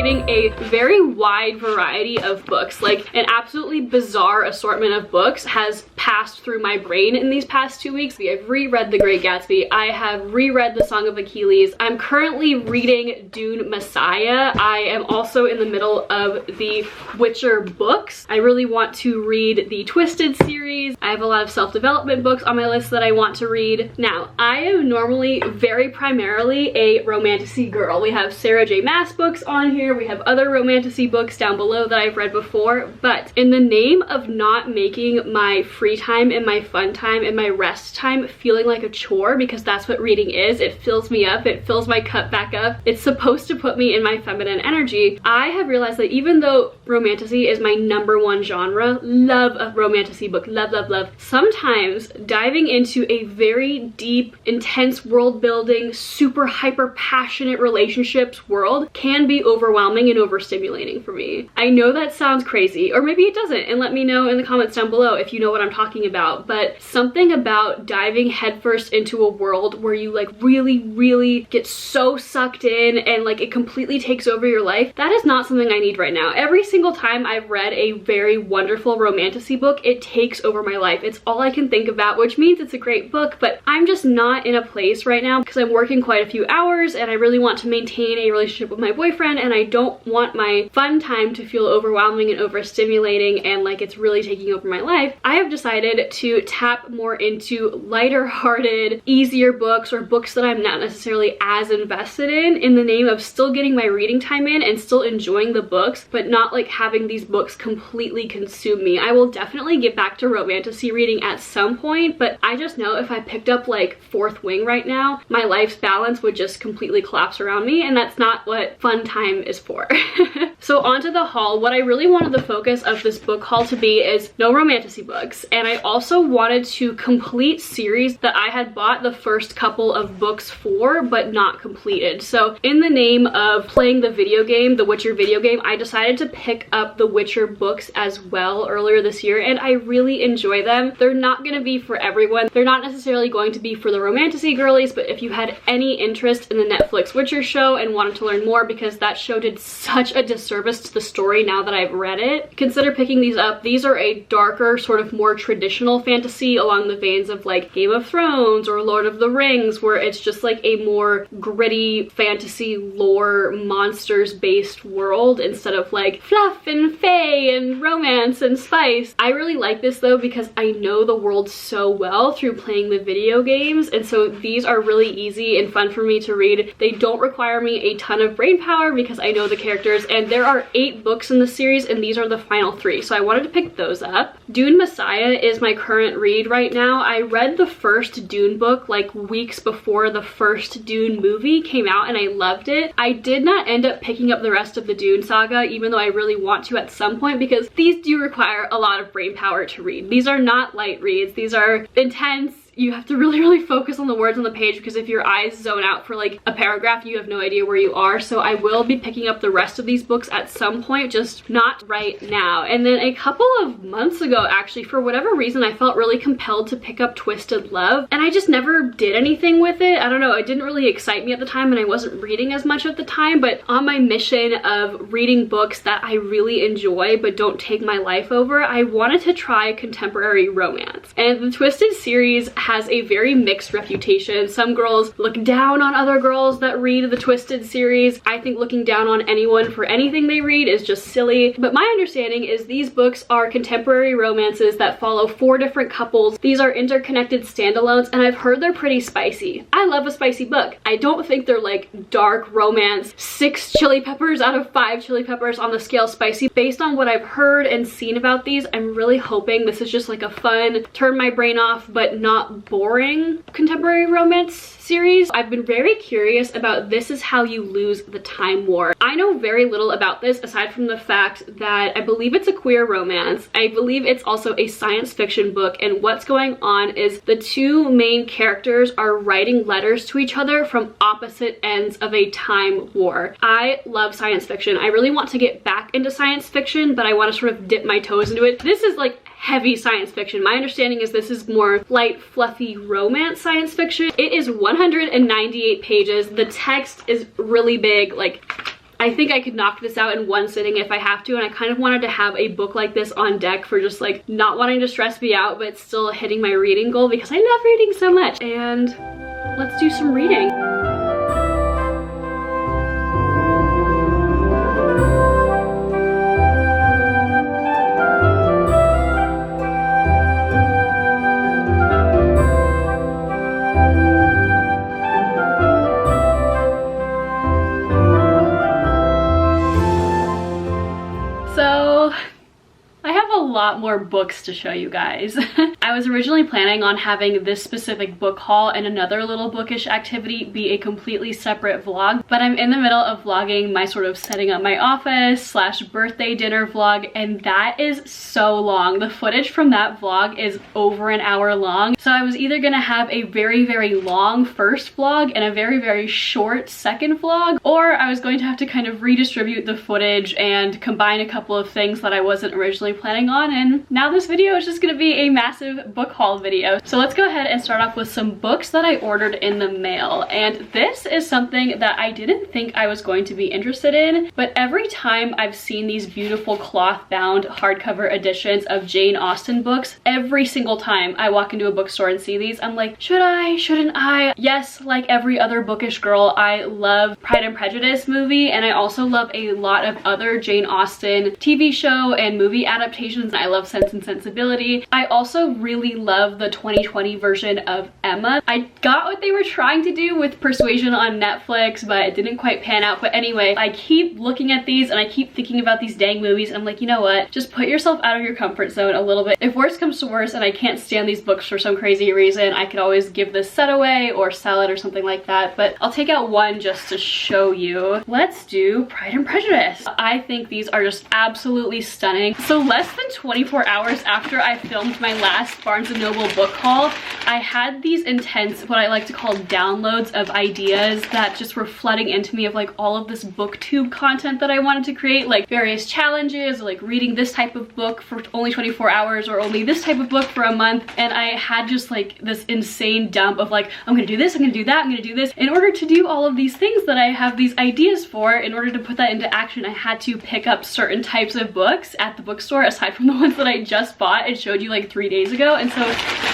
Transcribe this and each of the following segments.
reading a very wide variety of books. Like an absolutely bizarre assortment of books has passed through my brain in these past 2 weeks. I've reread The Great Gatsby. I have reread The Song of Achilles. I'm currently reading Dune Messiah. I am also in the middle of the Witcher books. I really want to read the Twisted series. I have a lot of self-development books on my list that I want to read. Now, I am normally very primarily a romantasy girl. We have Sarah J. Maas books on here. We have other romantasy books down below that I've read before. But in the name of not making my free time and my fun time and my rest time feeling like a chore, because that's what reading is, it fills me up, it fills my cup back up, it's supposed to put me in my feminine energy, I have realized that even though romantasy is my #1 genre, love a romantasy book, love, love, love, sometimes diving into a very deep, intense world building, super hyper passionate relationships world can be overwhelming and overstimulating for me. I know that sounds crazy, or maybe it doesn't, and let me know in the comments down below if you know what I'm talking about, but something about diving headfirst into a world where you like really get so sucked in and like it completely takes over your life, that is not something I need right now. Every single time I've read a very wonderful romantasy book, it takes over my life. It's all I can think about, which means it's a great book, but I'm just not in a place right now because I'm working quite a few hours and I really want to maintain a relationship with my boyfriend, and I don't want my fun time to feel overwhelming and overstimulating and like it's really taking over my life. I have decided to tap more into lighter hearted, easier books, or books that I'm not necessarily as invested in the name of still getting my reading time in and still enjoying the books, but not like having these books completely consume me. I will definitely get back to romantasy reading at some point, but I just know if I picked up like Fourth Wing right now, my life's balance would just completely collapse around me, and that's not what fun time is for. So onto the haul. What I really wanted the focus of this book haul to be is no romantasy books, and I also wanted to complete series that I had bought the first couple of books for but not completed. So in the name of playing the video game, the Witcher video game, I decided to pick up the Witcher books as well earlier this year, and I really enjoy them. They're not going to be for everyone. They're not necessarily going to be for the romantasy girlies, but if you had any interest in the Netflix Witcher show and wanted to learn more, because that show did such a disservice to the story now that I've read it, consider picking these up. These are a darker, sort of more traditional fantasy along the veins of like Game of Thrones or Lord of the Rings, where it's just like a more gritty fantasy lore, monsters based world instead of like fluff and fae and romance and spice. I really like this though because I know the world so well through playing the video games, and so these are really easy and fun for me to read. They don't require me a ton of brain power because I know the characters, and there are 8 books in the series and these are the final 3, so I wanted to pick those up. Dune Messiah is my current read right now. I read the first Dune book like weeks before the first Dune movie came out and I loved it. I did not end up picking up the rest of the Dune saga, even though I really want to at some point, because these do require a lot of brain power to read. These are not light reads. These are intense. You have to really focus on the words on the page, because if your eyes zone out for like a paragraph, you have no idea where you are. So I will be picking up the rest of these books at some point, just not right now. And then a couple of months ago, actually, for whatever reason, I felt really compelled to pick up Twisted Love, and I just never did anything with it. I don't know, it didn't really excite me at the time and I wasn't reading as much at the time, but on my mission of reading books that I really enjoy but don't take my life over, I wanted to try contemporary romance. And the Twisted series has a very mixed reputation. Some girls look down on other girls that read the Twisted series. I think looking down on anyone for anything they read is just silly. But my understanding is these books are contemporary romances that follow 4 different couples. These are interconnected standalones, and I've heard they're pretty spicy. I love a spicy book. I don't think they're like dark romance, 6 chili peppers out of 5 chili peppers on the scale spicy. Based on what I've heard and seen about these, I'm really hoping this is just like a fun, turn my brain off, but not boring contemporary romance series. I've been very curious about This Is How You Lose the Time War. I know very little about this aside from the fact that I believe it's a queer romance. I believe it's also a science fiction book, and what's going on is the 2 main characters are writing letters to each other from opposite ends of a time war. I love science fiction. I really want to get back into science fiction, but I want to sort of dip my toes into it. This is like heavy science fiction. My understanding is this is more light, fluffy romance science fiction. It is 198 pages. The text is really big, like I think I could knock this out in one sitting if I have to, and I kind of wanted to have a book like this on deck for just like not wanting to stress me out but still hitting my reading goal because I love reading so much. And let's do some reading. Lot more books to show you guys. I was originally planning on having this specific book haul and another little bookish activity be a completely separate vlog, but I'm in the middle of vlogging my sort of setting up my office slash birthday dinner vlog, and that is so long. The footage from that vlog is over an hour long, so I was either gonna have a very long first vlog and a very short second vlog, or I was going to have to kind of redistribute the footage and combine a couple of things that I wasn't originally planning on, and now this video is just gonna be a massive book haul video. So let's go ahead and start off with some books that I ordered in the mail. And this is something that I didn't think I was going to be interested in, but every time I've seen these beautiful cloth bound hardcover editions of Jane Austen books, every single time I walk into a bookstore and see these, I'm like, should I, shouldn't I? Yes, like every other bookish girl, I love Pride and Prejudice movie, and I also love a lot of other Jane Austen TV show and movie adaptations. I love Sense and Sensibility. I also really love the 2020 version of Emma. I got what they were trying to do with Persuasion on Netflix, but it didn't quite pan out. But anyway, I keep looking at these and I keep thinking about these dang movies, and I'm like, you know what? Just put yourself out of your comfort zone a little bit. If worse comes to worse and I can't stand these books for some crazy reason, I could always give this set away or sell it or something like that. But I'll take out one just to show you. Let's do Pride and Prejudice. I think these are just absolutely stunning. So less than 24 hours after I filmed my last Barnes & Noble book haul, I had these intense, what I like to call downloads of ideas that just were flooding into me of like all of this booktube content that I wanted to create, like various challenges, like reading this type of book for only 24 hours or only this type of book for a month. And I had just like this insane dump of like, I'm gonna do this, I'm gonna do that, I'm gonna do this. In order to do all of these things that I have these ideas for, in order to put that into action, I had to pick up certain types of books at the bookstore aside from the ones that I just bought and showed you like 3 days ago. And so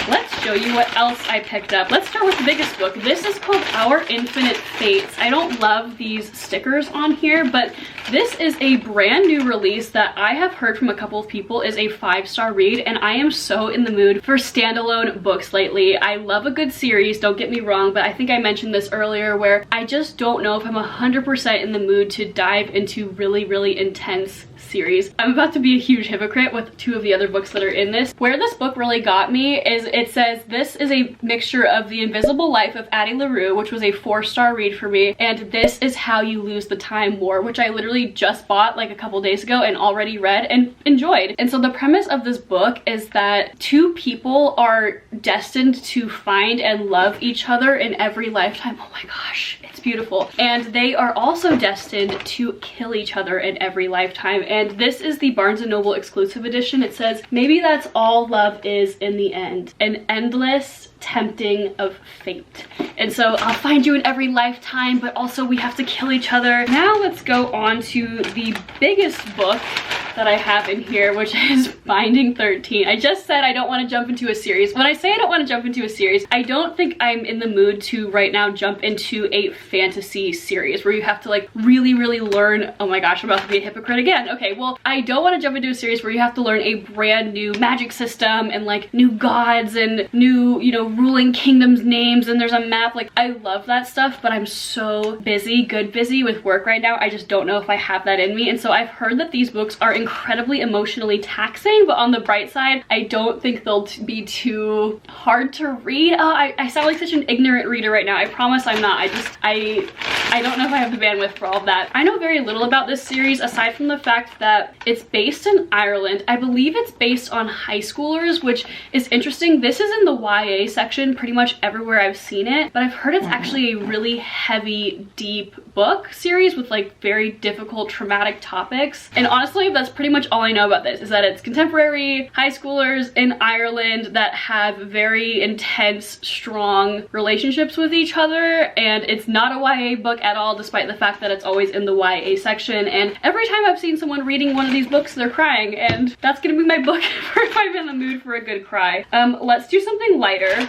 let's show you what else I picked up. Let's start with the biggest book. This is called Our Infinite Fates. I don't love these stickers on here, but this is a brand new release that I have heard from a couple of people is a 5-star read, and I am so in the mood for standalone books lately. I love a good series, don't get me wrong, but I think I mentioned this earlier where I just don't know if I'm 100% in the mood to dive into really intense series. I'm about to be a huge hypocrite with 2 of the other books that are in this. Where this book really got me is it says this is a mixture of The Invisible Life of Addie LaRue, which was a 4-star read for me, and This Is How You Lose the Time War, which I literally just bought like a couple days ago and already read and enjoyed. And so the premise of this book is that 2 people are destined to find and love each other in every lifetime. Oh my gosh, it's beautiful. And they are also destined to kill each other in every lifetime. And this is the Barnes & Noble exclusive edition. It says, maybe that's all love is in the end. An endless tempting of fate. And so I'll find you in every lifetime, but also we have to kill each other. Now let's go on to the biggest book that I have in here, which is Binding 13. I just said I don't want to jump into a series. When I say I don't want to jump into a series, I don't think I'm in the mood to right now jump into a fantasy series where you have to like really learn. Oh my gosh, I'm about to be a hypocrite again. Okay, well, I don't want to jump into a series where you have to learn a brand new magic system and like new gods and new, you know, ruling kingdoms names, and there's a map. Like, I love that stuff, but I'm so busy with work right now. I just don't know if I have that in me. And so I've heard that these books are incredibly emotionally taxing, but on the bright side, I don't think they'll be too hard to read. I sound like such an ignorant reader right now. I promise I'm not. I don't know if I have the bandwidth for all of that. I know very little about this series aside from the fact that it's based in Ireland. I believe it's based on high schoolers, which is interesting. This is in the YA section pretty much everywhere I've seen it, but I've heard it's actually a really heavy, deep book series with like very difficult traumatic topics. And honestly, that's pretty much all I know about this, is that it's contemporary high schoolers in Ireland that have very intense, strong relationships with each other, and it's not a YA book at all, despite the fact that it's always in the YA section. And every time I've seen someone reading one of these books, they're crying, and that's gonna be my book for if I'm in the mood for a good cry. Let's do something lighter.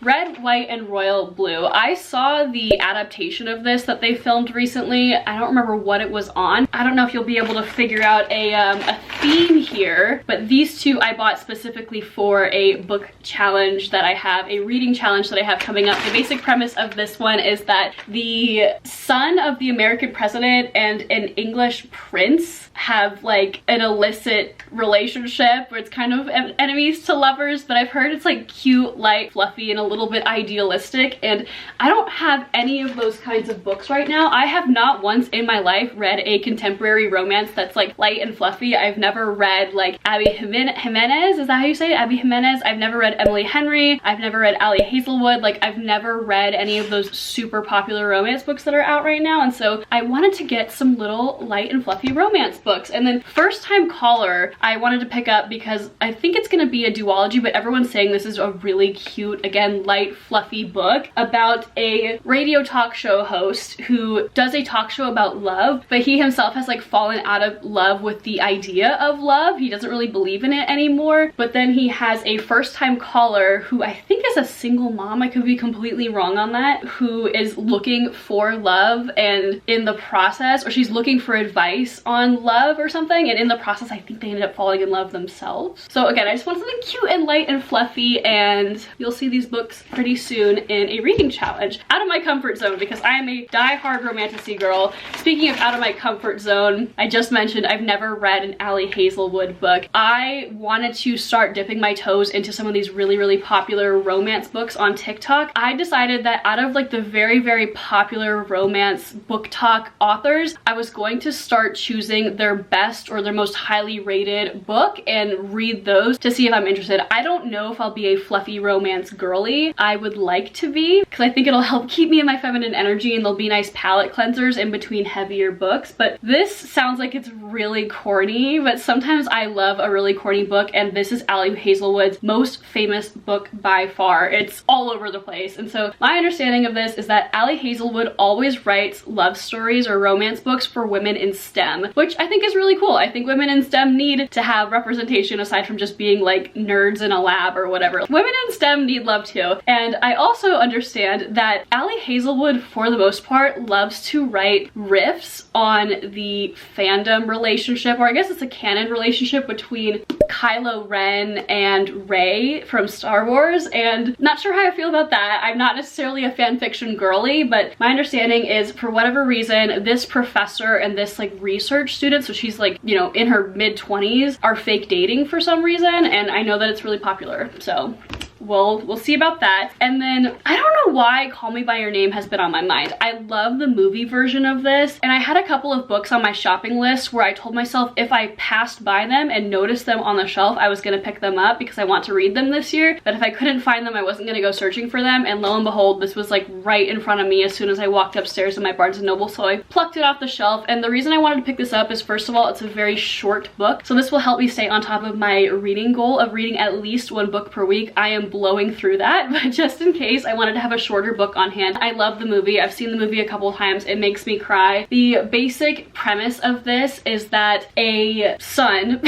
Red, White, and Royal Blue. I saw the adaptation of this that they filmed recently. I don't remember what it was on. I don't know if you'll be able to figure out a theme here, but these two I bought specifically for a book challenge that I have, a reading challenge that I have coming up. The basic premise of this one is that the son of the American president and an English prince have like an illicit relationship where it's kind of enemies to lovers, but I've heard it's like cute, light, fluffy, and a little bit idealistic, and I don't have any of those kinds of books right now. I have not once in my life read a contemporary romance that's like light and fluffy. I've never read like Abby Jimenez, is that how you say it? Abby Jimenez. I've never read Emily Henry. I've never read Ali Hazelwood. Like, I've never read any of those super popular romance books that are out right now, and so I wanted to get some little light and fluffy romance books. And then First Time Caller I wanted to pick up because I think it's gonna be a duology, but everyone's saying this is a really cute, again, light, fluffy book about a radio talk show host who does a talk show about love, but he himself has like fallen out of love with the idea of love. He doesn't really believe in it anymore, but then he has a first-time caller who I think is a single mom, I could be completely wrong on that, who is looking for love, and in the process, or she's looking for advice on love or something, and in the process I think they ended up falling in love themselves. So again, I just want something cute and light and fluffy, and you'll see these books pretty soon in a reading challenge. Out of my comfort zone, because I am a die-hard Romantasy girl. Speaking of out of my comfort zone, I just mentioned I've never read an Ali Hazelwood book. I wanted to start dipping my toes into some of these really, really popular romance books on TikTok. I decided that out of like the very, very popular romance book talk authors, I was going to start choosing their best or their most highly rated book and read those to see if I'm interested. I don't know if I'll be a fluffy romance girly. I would like to be, because I think it'll help keep me in my feminine energy, and there'll be nice palette cleansers in between heavier books. But this sounds like it's really corny, but sometimes I love a really corny book, and this is Ali Hazelwood's most famous book by far. It's all over the place. And so my understanding of this is that Ali Hazelwood always writes love stories or romance books for women in STEM, which I think is really cool. I think women in STEM need to have representation aside from just being like nerds in a lab or whatever. Women in STEM need love too. And I also understand that Ali Hazelwood, for the most part, loves to write riffs on the fandom relationship, or I guess it's a canon relationship between Kylo Ren and Rey from Star Wars, and not sure how I feel about that. I'm not necessarily a fanfiction girly, but my understanding is for whatever reason, this professor and this like research student, so she's like, you know, in her mid-20s, are fake dating for some reason, and I know that it's really popular, so we'll see about that. And then I don't know why Call Me By Your Name has been on my mind. I love the movie version of this, and I had a couple of books on my shopping list where I told myself if I passed by them and noticed them on the shelf, I was gonna pick them up because I want to read them this year, but if I couldn't find them, I wasn't gonna go searching for them, and lo and behold, this was like right in front of me as soon as I walked upstairs to my Barnes & Noble, so I plucked it off the shelf. And the reason I wanted to pick this up is, first of all, it's a very short book, so this will help me stay on top of my reading goal of reading at least one book per week. I am blowing through that, but just in case, I wanted to have a shorter book on hand. I love the movie. I've seen the movie a couple times. It makes me cry. The basic premise of this is that a son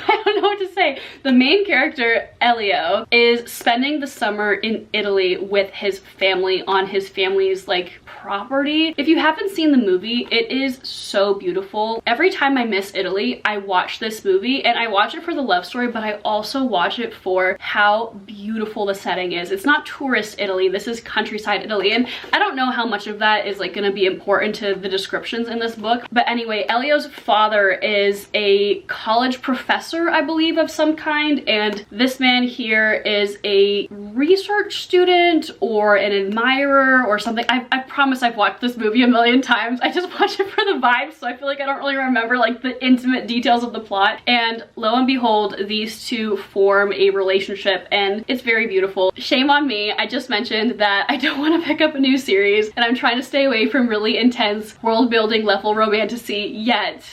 I don't know what to say. The main character, Elio, is spending the summer in Italy with his family on his family's like property. If you haven't seen the movie, it is so beautiful. Every time I miss Italy, I watch this movie, and I watch it for the love story, but I also watch it for how beautiful the setting is. It's not tourist Italy, this is countryside Italy, and I don't know how much of that is like gonna be important to the descriptions in this book. But anyway, Elio's father is a college professor, I believe, of some kind, and this man here is a research student or an admirer or something. I promise I've watched this movie a million times. I just watch it for the vibes, so I feel like I don't really remember like the intimate details of the plot. And lo and behold, these two form a relationship, and it's very beautiful. Shame on me, I just mentioned that I don't want to pick up a new series, and I'm trying to stay away from really intense world building level romantasy, yet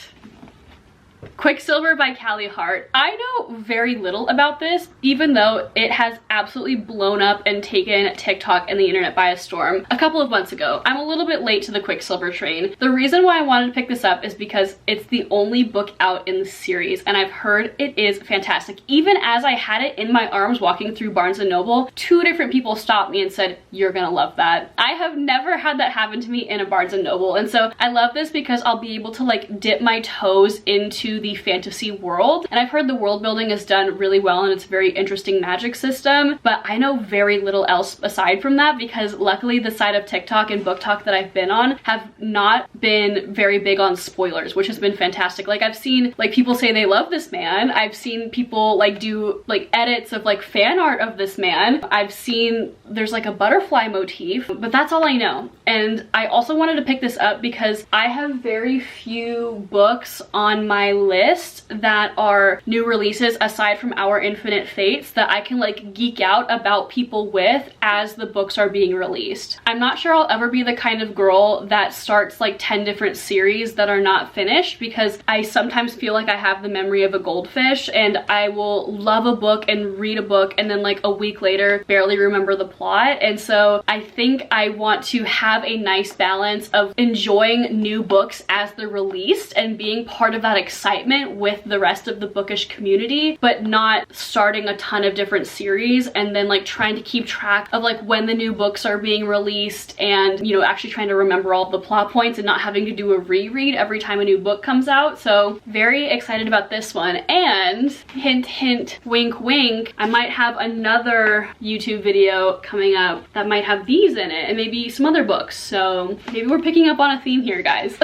Quicksilver by Callie Hart. I know very little about this, even though it has absolutely blown up and taken TikTok and the internet by a storm a couple of months ago. I'm a little bit late to the Quicksilver train. The reason why I wanted to pick this up is because it's the only book out in the series, and I've heard it is fantastic. Even as I had it in my arms walking through Barnes & Noble, 2 different people stopped me and said, "You're gonna love that." I have never had that happen to me in a Barnes & Noble, and so I love this because I'll be able to like dip my toes into the fantasy world. And I've heard the world building is done really well and it's a very interesting magic system, but I know very little else aside from that because luckily the side of TikTok and book talk that I've been on have not been very big on spoilers, which has been fantastic. Like I've seen like people say they love this man. I've seen people like do like edits of like fan art of this man. I've seen there's like a butterfly motif, but that's all I know. And I also wanted to pick this up because I have very few books on my list that are new releases aside from Our Infinite Fates that I can like geek out about people with as the books are being released. I'm not sure I'll ever be the kind of girl that starts like 10 different series that are not finished because I sometimes feel like I have the memory of a goldfish and I will love a book and read a book and then like a week later barely remember the plot. And so I think I want to have a nice balance of enjoying new books as they're released and being part of that excitement with the rest of the bookish community, but not starting a ton of different series and then like trying to keep track of like when the new books are being released and, you know, actually trying to remember all the plot points and not having to do a reread every time a new book comes out. So very excited about this one. And hint hint, wink wink, I might have another YouTube video coming up that might have these in it and maybe some other books. So maybe we're picking up on a theme here, guys.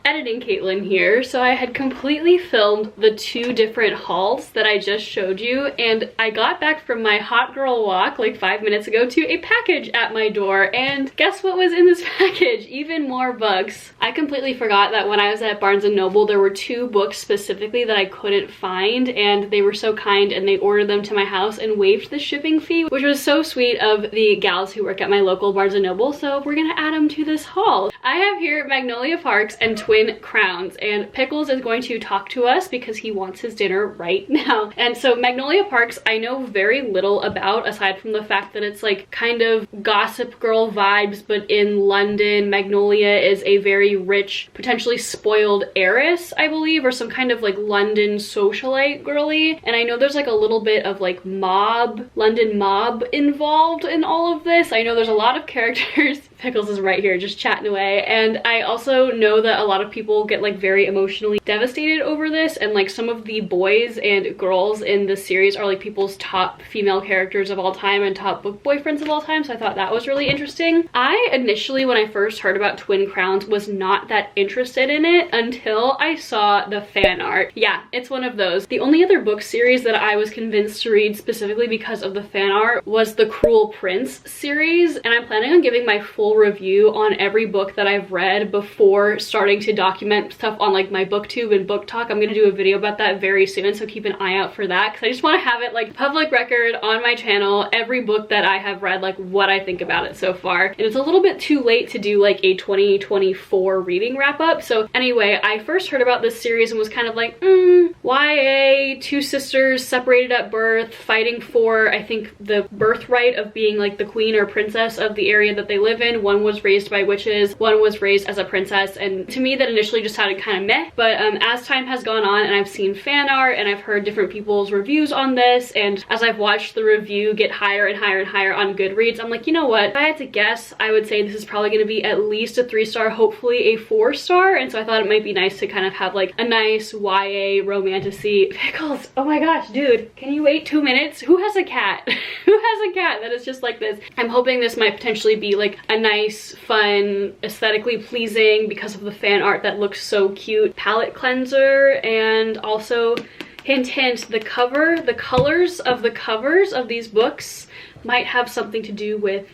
Editing Caitlin here. So I had completely filmed the 2 different hauls that I just showed you, and I got back from my hot girl walk like 5 minutes ago to a package at my door, and guess what was in this package? Even more books. I completely forgot that when I was at Barnes & Noble there were 2 books specifically that I couldn't find, and they were so kind and they ordered them to my house and waived the shipping fee, which was so sweet of the gals who work at my local Barnes & Noble. So we're gonna add them to this haul. I have here Magnolia Parks and Twin Crowns, and Pickles is going to talk to us because he wants his dinner right now. And so Magnolia Parks I know very little about aside from the fact that it's like kind of Gossip Girl vibes but in London. Magnolia is a very rich, potentially spoiled heiress, I believe, or some kind of like London socialite girly. And I know there's like a little bit of like London mob involved in all of this. I know there's a lot of characters. Pickles is right here just chatting away, and I also know that a lot of people get like very emotionally devastated over this, and like some of the boys and girls in the series are like people's top female characters of all time and top book boyfriends of all time, so I thought that was really interesting. I initially, when I first heard about Twin Crowns, was not that interested in it until I saw the fan art. Yeah, it's one of those. The only other book series that I was convinced to read specifically because of the fan art was the Cruel Prince series, and I'm planning on giving my full review on every book that I've read before starting to document stuff on like my booktube and book talk. I'm gonna do a video about that very soon, so keep an eye out for that because I just want to have it like public record on my channel, every book that I have read, like what I think about it so far. And it's a little bit too late to do like a 2024 reading wrap up. So anyway, I first heard about this series and was kind of like, YA, 2 sisters separated at birth, fighting for, I think, the birthright of being like the queen or princess of the area that they live in. One was raised by witches, one was raised as a princess, and to me that initially just sounded kind of meh, but as time has gone on and I've seen fan art and I've heard different people's reviews on this, and as I've watched the review get higher and higher and higher on Goodreads, I'm like, you know what, if I had to guess, I would say this is probably going to be at least a 3-star, hopefully a 4-star, and so I thought it might be nice to kind of have like a nice YA romantasy. Pickles, oh my gosh, dude, can you wait 2 minutes? Who has a cat? Who has a cat that is just like this? I'm hoping this might potentially be like a nice, fun, aesthetically pleasing, because of the fan art that looks so cute, palette cleanser. And also, hint hint, the colors of the covers of these books might have something to do with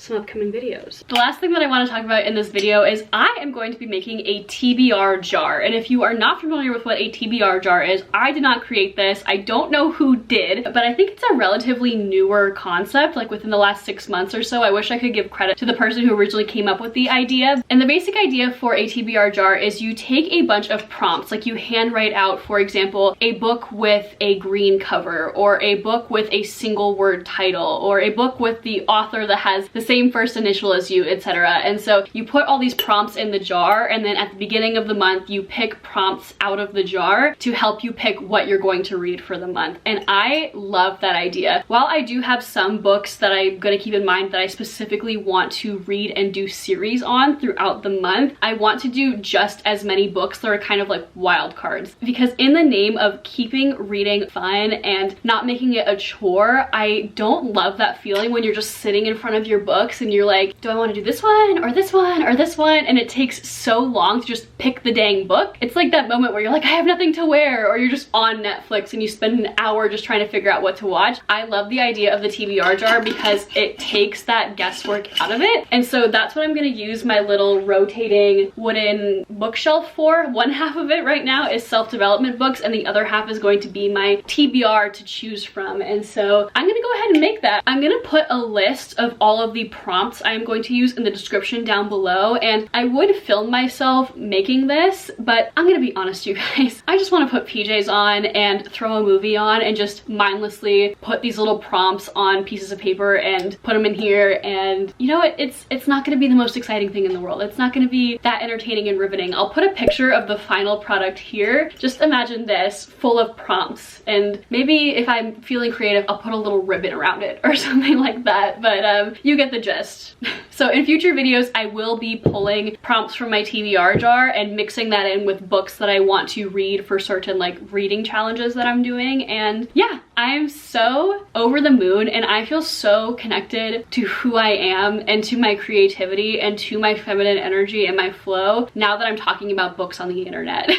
some upcoming videos. The last thing that I want to talk about in this video is I am going to be making a TBR jar. And if you are not familiar with what a TBR jar is, I did not create this. I don't know who did, but I think it's a relatively newer concept, like within the last 6 months or so. I wish I could give credit to the person who originally came up with the idea. And the basic idea for a TBR jar is you take a bunch of prompts, like you handwrite out, for example, a book with a green cover, or a book with a single word title, or a book with the author that has the same first initial as you, etc. And so you put all these prompts in the jar, and then at the beginning of the month you pick prompts out of the jar to help you pick what you're going to read for the month. And I love that idea. While I do have some books that I'm going to keep in mind that I specifically want to read and do series on throughout the month, I want to do just as many books that are kind of like wild cards, because in the name of keeping reading fun and not making it a chore, I don't love that feeling when you're just sitting in front of your books and you're like, do I want to do this one or this one or this one? And it takes so long to just pick the dang book. It's like that moment where you're like, I have nothing to wear, or you're just on Netflix and you spend an hour just trying to figure out what to watch. I love the idea of the TBR jar because it takes that guesswork out of it. And so that's what I'm going to use my little rotating wooden bookshelf for. One half of it right now is self-development books, and the other half is going to be my TBR to choose from. And so I'm going to go ahead and make that. I'm going to put a list of all of the prompts I am going to use in the description down below, and I would film myself making this, but I'm going to be honest, you guys, I just want to put PJs on and throw a movie on and just mindlessly put these little prompts on pieces of paper and put them in here. And you know what, it's not going to be the most exciting thing in the world. It's not going to be that entertaining and riveting. I'll put a picture of the final product here. Just imagine this full of prompts, and maybe if I'm feeling creative, I'll put a little ribbon around it or something like that, but you get the gist. So in future videos, I will be pulling prompts from my TBR jar and mixing that in with books that I want to read for certain like reading challenges that I'm doing. And yeah, I'm so over the moon, and I feel so connected to who I am and to my creativity and to my feminine energy and my flow now that I'm talking about books on the internet.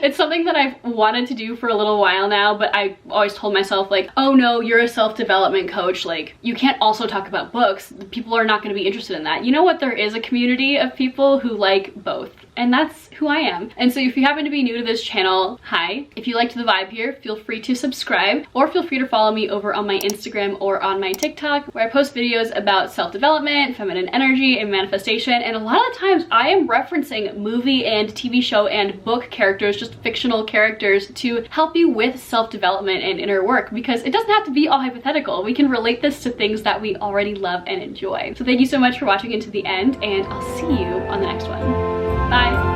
It's something that I've wanted to do for a little while now, but I always told myself like, oh no, you're a self-development coach, like you can't also talk about books. People are not going to be interested in that. You know what? There is a community of people who like both, and that's who I am. And so if you happen to be new to this channel, hi. If you liked the vibe here, feel free to subscribe, or feel free to follow me over on my Instagram or on my TikTok, where I post videos about self-development, feminine energy, and manifestation. And a lot of the times I am referencing movie and TV show and book characters, just fictional characters, to help you with self-development and inner work, because it doesn't have to be all hypothetical. We can relate this to things that we already love and enjoy. So thank you so much for watching into the end, and I'll see you on the next one. Bye.